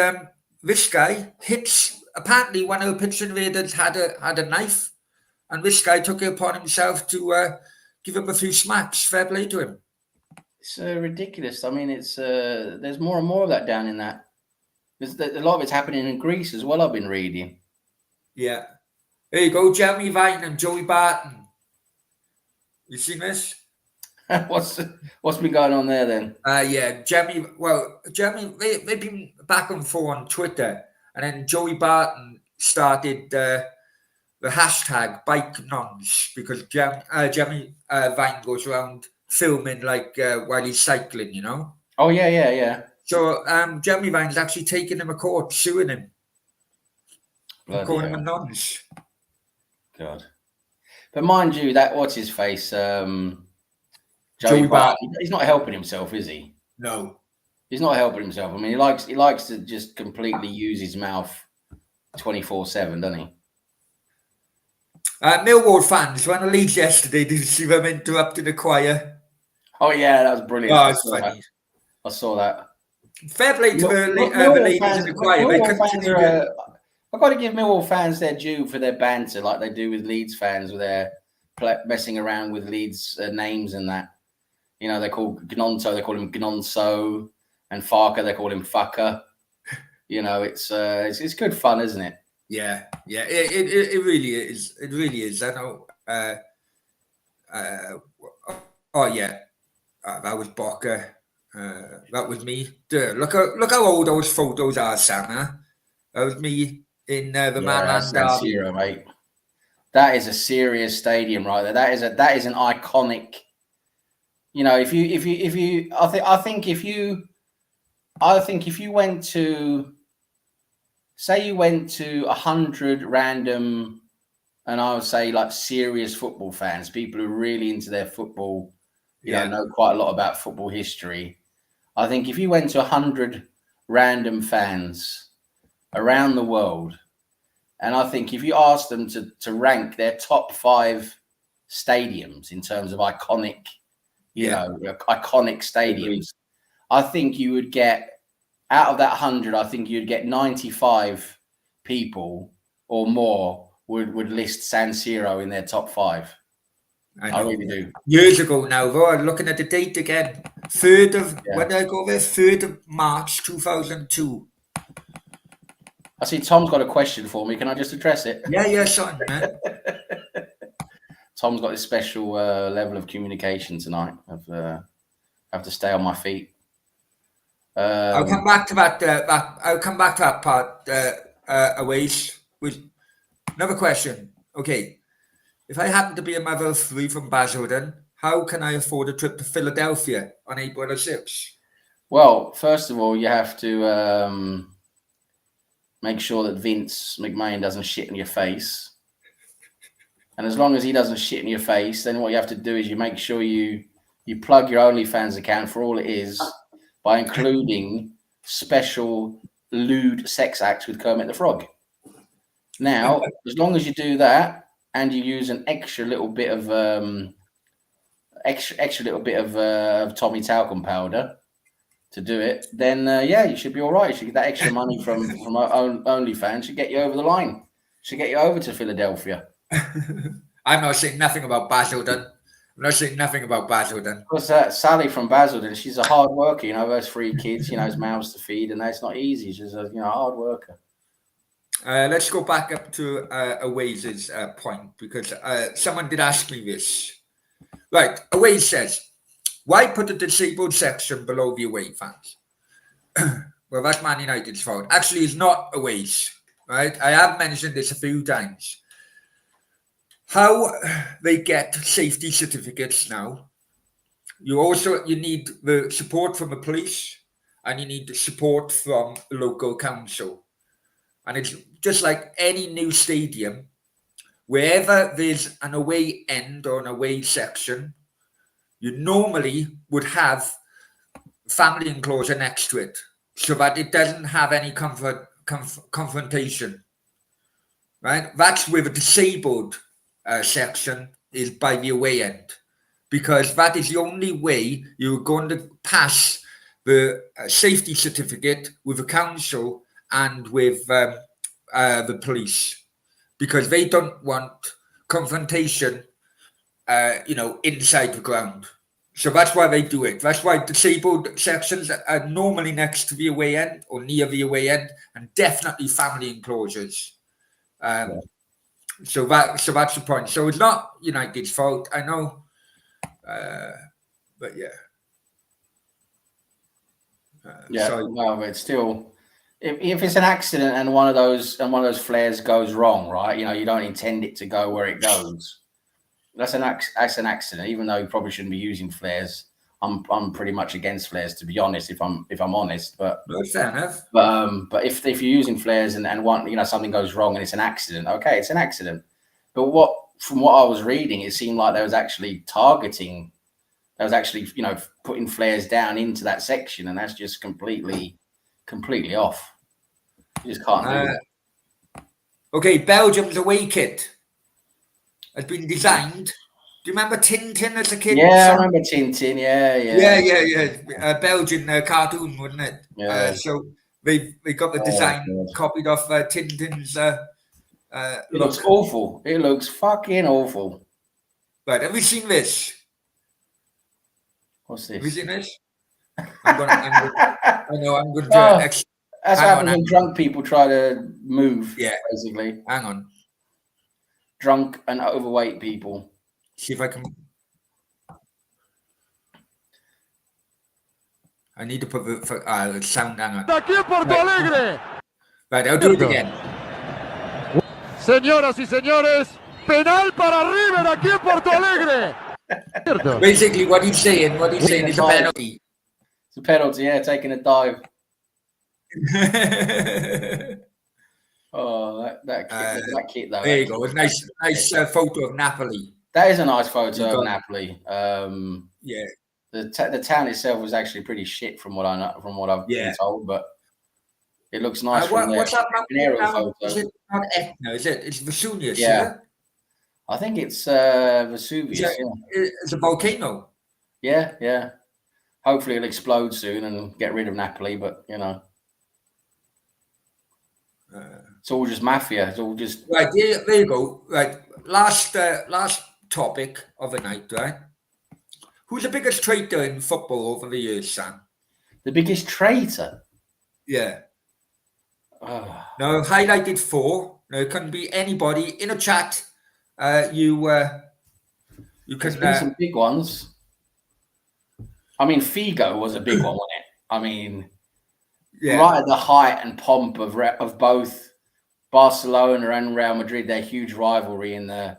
this guy hits. Apparently, one of the pitch invaders had a knife, and this guy took it upon himself to give him a few smacks. Fair play to him. It's ridiculous. I mean, it's there's more and more of that down in that. A lot of it's happening in Greece as well. I've been reading. Yeah. There you go, Jeremy Vine and Joey Barton. You seen this? What's been going on there then? Yeah, Jeremy. They've been back and forth on Twitter, and then Joey Barton started the hashtag bike nons because Jeremy Vine goes around filming like while he's cycling, you know. Oh yeah. So Jeremy Vine's actually taking him a court, suing him, calling him a nonce. God, but mind you, that what's his face, Joey Barton. He's not helping himself, is he? No, he's not helping himself. I mean, he likes to just completely use his mouth 24/7, doesn't he? Millwall fans, when I Leeds yesterday, did you see them interrupting the choir? Oh yeah, that was brilliant. Oh, it's funny. I saw that. Fair play to the ladies in the choir. I've got to give Millwall fans their due for their banter, like they do with Leeds fans, with their messing around with Leeds names and that. You know, they call Gnonto, they call him Gnonso, and Farker, they call him Fucker. You know, it's good fun, isn't it? Yeah. It really is. It really is. I know. Oh yeah, that was Bocker. That was me. Look how old those photos are, Sam. Huh? That was me in the Manland Derby. Zero, mate. That is a serious stadium right there. That is an iconic. You know, if you, I think if you went to, say you went to 100 random, and I would say like serious football fans, people who are really into their football, you know quite a lot about football history. I think if you went to 100 random fans around the world, and I think if you asked them to rank their top 5 stadiums in terms of iconic, iconic stadiums, I think you would get, out of that 100, I think you'd get 95 people or more would list San Siro in their top 5. I really do. Years ago now, though, I'm looking at the date again. 3rd of, when did I go there? 3rd of March 2002. I see Tom's got a question for me. Can I just address it? Yeah, son, man. Tom's got this special level of communication tonight. I have to stay on my feet. I'll come back to that part a ways with another question. Okay, if I happen to be a mother of 3 from Basildon, how can I afford a trip to Philadelphia on April the 6th? Well, first of all, you have to make sure that Vince McMahon doesn't shit in your face. And as long as he doesn't shit in your face, then what you have to do is you make sure you plug your OnlyFans account for all it is by including special lewd sex acts with Kermit the Frog. Now, as long as you do that and you use an extra little bit of Tommy talcum powder to do it, then yeah, you should be all right. You should get that extra money from OnlyFans. Should get you over the line. Should get you over to Philadelphia. I'm not saying nothing about Basildon. I'm not saying nothing about Basildon. Because Sally from Basildon, she's a hard worker. You know, has 3 kids. You know, has mouths to feed, and that's not easy. She's a hard worker. Let's go back up to Aways' point, because someone did ask me this. Right, Aways says, why put the disabled section below the away fans? Well, that's Man United's fault. Actually, it's not Aways, right? I have mentioned this a few times. How they get safety certificates now, you need the support from the police, and you need the support from the local council. And it's just like any new stadium, wherever there's an away end or an away section, you normally would have family enclosure next to it, so that it doesn't have any confrontation, right? That's where the disabled section is, by the away end, because that is the only way you're going to pass the safety certificate with the council and with the police, because they don't want confrontation, inside the ground. So that's why they do it. That's why disabled sections are normally next to the away end or near the away end, and definitely family enclosures. So that's the point. So it's not United's fault, I know, but yeah. Well, it's still, if it's an accident and one of those flares goes wrong, right? You don't intend it to go where it goes. That's an accident. Even though you probably shouldn't be using flares. I'm pretty much against flares, to be honest. If I'm honest, but fair enough. But if you're using flares and something goes wrong and it's an accident, okay, it's an accident. But from what I was reading, it seemed like they was actually targeting. They was actually putting flares down into that section, and that's just completely off. You just can't do it. Okay, Belgium's away kit has been designed. Do you remember Tintin as a kid? Yeah, I remember Tintin. Yeah. Belgian cartoon, wasn't it? Yeah. So they got the design copied off Tintin's. It looks awful. It looks fucking awful. Right, have you seen this? What's this? Have you seen this? I'm going to. That's what happens when drunk people try to move. Yeah, basically. Hang on. Drunk and overweight people. See if I can. I need to put the sound. Hang on. Aquí en Porto Alegre. Right, I'll do it again. Señoras y señores, penal para River aquí en Porto Alegre. Basically, what he's saying is a penalty. It's a penalty, yeah, taking a dive. That kit though. There you go. A nice photo of Napoli. That is a nice photo of Napoli. Yeah. The town itself was actually pretty shit from what I've been told, but it looks nice from what's that aerial photo. Is it not Etna? Is it? It's Vesuvius. Yeah. I think it's Vesuvius. It's a volcano. Yeah. Hopefully it'll explode soon and get rid of Napoli, but it's all just mafia. It's all just right. There you go. Right. Last topic of the night. Right. Who's the biggest traitor in football over the years, Sam? The biggest traitor? Yeah. Now, highlighted 4. Now, it can be anybody in a chat. You can. There's been some big ones. I mean, Figo was a big one, wasn't it? I mean, right at the height and pomp of both Barcelona and Real Madrid, their huge rivalry in the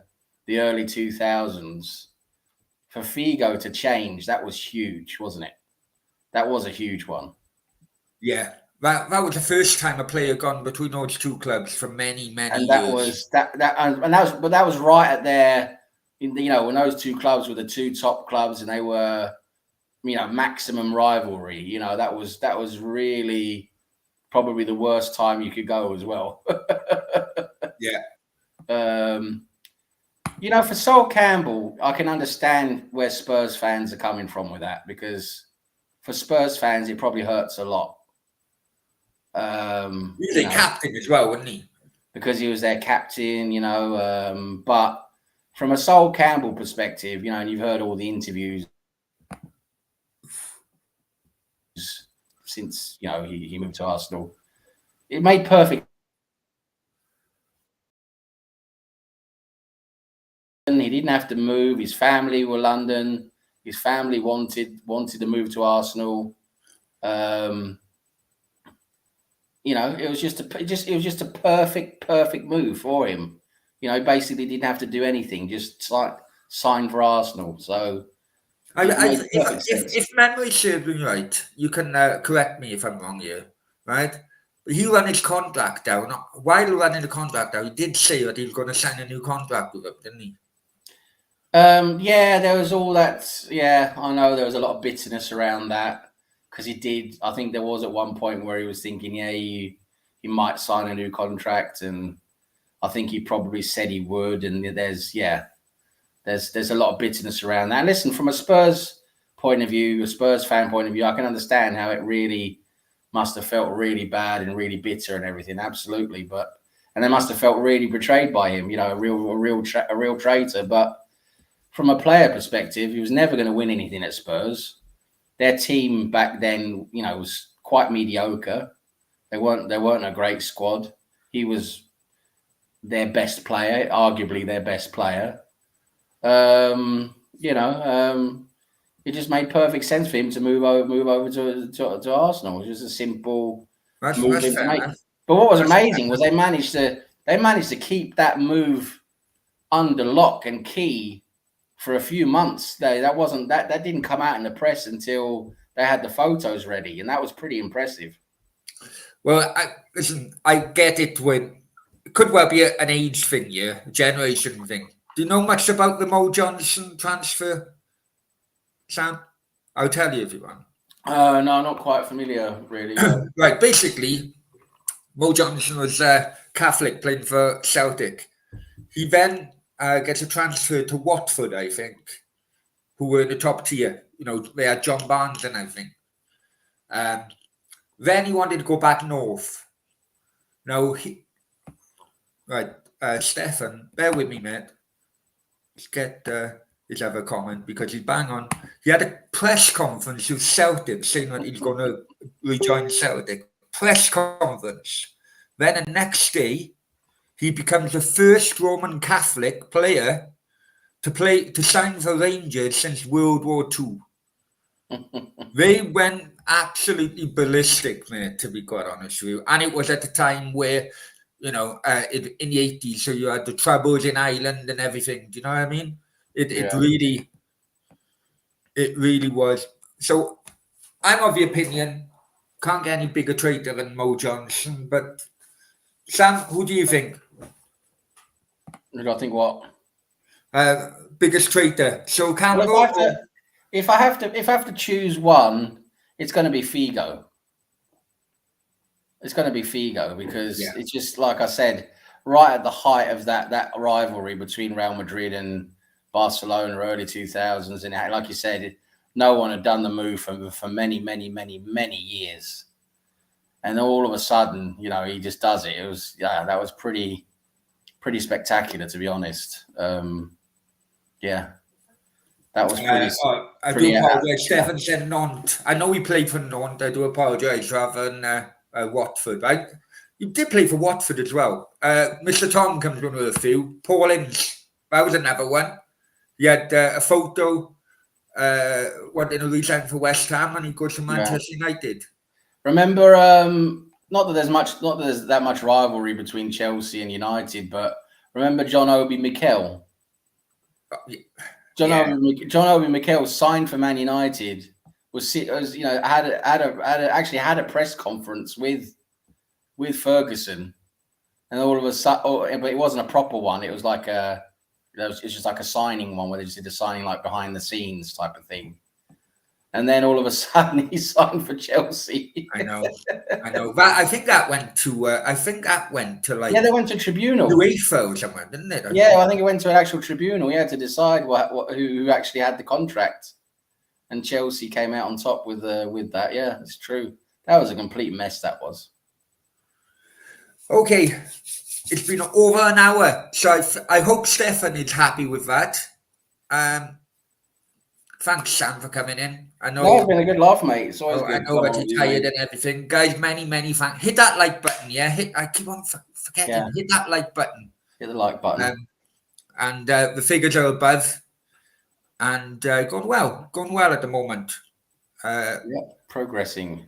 early 2000s. For Figo to change, that was huge, wasn't it? That was a huge one. Yeah. That was the first time a player gone between those two clubs for many years. And that was right at their, when those two clubs were the two top clubs and they were, maximum rivalry. That was really probably the worst time you could go as well. Yeah. For Sol Campbell, I can understand where Spurs fans are coming from with that, because for Spurs fans, it probably hurts a lot. He's a captain as well, wasn't he? Because he was their captain, but from a Sol Campbell perspective, and you've heard all the interviews since, he moved to Arsenal. It made perfect. He didn't have to move. His family were London. His family wanted to move to Arsenal. It was just a perfect move for him. Basically didn't have to do anything, just sign for Arsenal. So if memory serves me right, you can correct me if I'm wrong here, right? He ran his contract down. While running the contract down, he did say that he was going to sign a new contract with him, didn't he? Yeah, there was all that. Yeah, I know there was a lot of bitterness around that because he did. I think there was at one point where he was thinking, he might sign a new contract, and I think he probably said he would. And there's a lot of bitterness around that. And listen, from a Spurs point of view, a Spurs fan point of view, I can understand how it really must have felt really bad and really bitter and everything. Absolutely, and they must have felt really betrayed by him. A real traitor. But from a player perspective, he was never going to win anything at Spurs. Their team back then, was quite mediocre. They weren't a great squad. He was their best player, arguably their best player. It just made perfect sense for him to move over to Arsenal. It was just a simple move to make. But what was amazing was they managed to keep that move under lock and key for a few months. That didn't come out in the press until they had the photos ready, and that was pretty impressive. Well, I get it. It could well be an age thing, a generation thing. Do you know much about the Mo Johnson transfer, Sam? I'll tell you if you want. No, not quite familiar, really. Right, basically, Mo Johnson was Catholic playing for Celtic. He then gets a transfer to Watford, I think, who were in the top tier. They had John Barnes and everything. Then he wanted to go back north. Now, Stefan, bear with me, mate. Let's get his other comment because he's bang on. He had a press conference with Celtic saying that he's going to rejoin Celtic. Press conference. Then the next day, he becomes the first Roman Catholic player to sign for Rangers since World War II. They went absolutely ballistic, mate, to be quite honest with you. And it was at the time where, in the 80s, so you had the troubles in Ireland and everything. Do you know what I mean? It really was. So I'm of the opinion, can't get any bigger traitor than Mo Johnson. But Sam, who do you think? I think what? Biggest traitor. So Campbell. Well, if I have to choose one, it's going to be Figo. It's going to be Figo because it's just like I said, right at the height of that rivalry between Real Madrid and Barcelona, early 2000s, and like you said, no one had done the move for many, many, many, many years, and all of a sudden, he just does it. It was that was pretty spectacular, to be honest. That was pretty. I do apologise. Stefan said Nantes. I know he played for Nantes. I do apologise rather than Watford. Right? You did play for Watford as well. Mr. Tom comes in with a few. Paul Ince. That was another one. He had a photo wanting to resign for West Ham and he goes to Manchester United. Remember, not that there's that much rivalry between Chelsea and United, but remember John Obi Mikel? John Obi Mikel signed for Man United. Actually had a press conference with Ferguson, and all of a sudden, but it wasn't a proper one. It was like it's just like a signing one where they just did a signing like behind the scenes type of thing. And then all of a sudden he signed for Chelsea. I know. I think that went to like. Yeah, they went to tribunal. UEFA or somewhere, didn't it? I think it went to an actual tribunal. We had to decide who actually had the contract. and Chelsea came out on top with that. Yeah, it's true. That was a complete mess. That was. Okay, it's been over an hour, so I hope Stefan is happy with that. Thanks, Sam, for coming in. I know. No, it's been a good laugh, mate. It's always good. I know that you're tired and everything, guys. Many thanks. Hit that like button, yeah. I keep on forgetting. Yeah. Hit that like button. Hit the like button. And the figures are above, and going well at the moment. Progressing.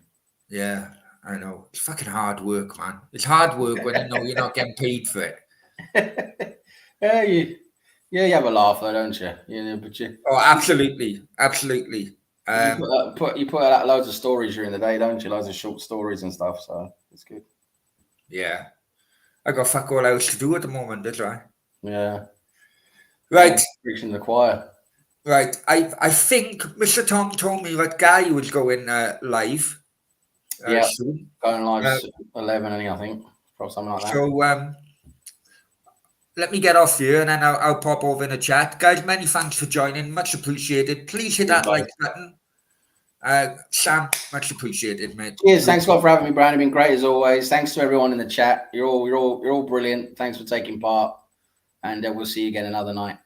Yeah, I know. It's fucking hard work, man. It's hard work when you know you're not getting paid for it. Yeah, you have a laugh though, don't you? Yeah, but you. Oh, absolutely. You put out loads of stories during the day, don't you? Loads of short stories and stuff. So it's good. Yeah, I got fuck all else to do at the moment. That's right. Yeah. Right. Preaching the choir. Right. I think Mr. Tom told me that Guy was going live. Soon. Going live 11, I think, or something like that. So let me get off here, and then I'll pop over in the chat, guys. Many thanks for joining. Much appreciated. Please hit that like button. Sam, much appreciated, mate. Cheers. Thanks a lot for having me, Brownie. Been great as always. Thanks to everyone in the chat. You're all brilliant. Thanks for taking part, and we'll see you again another night.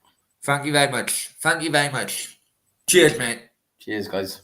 Thank you very much. Cheers, mate. Cheers, guys.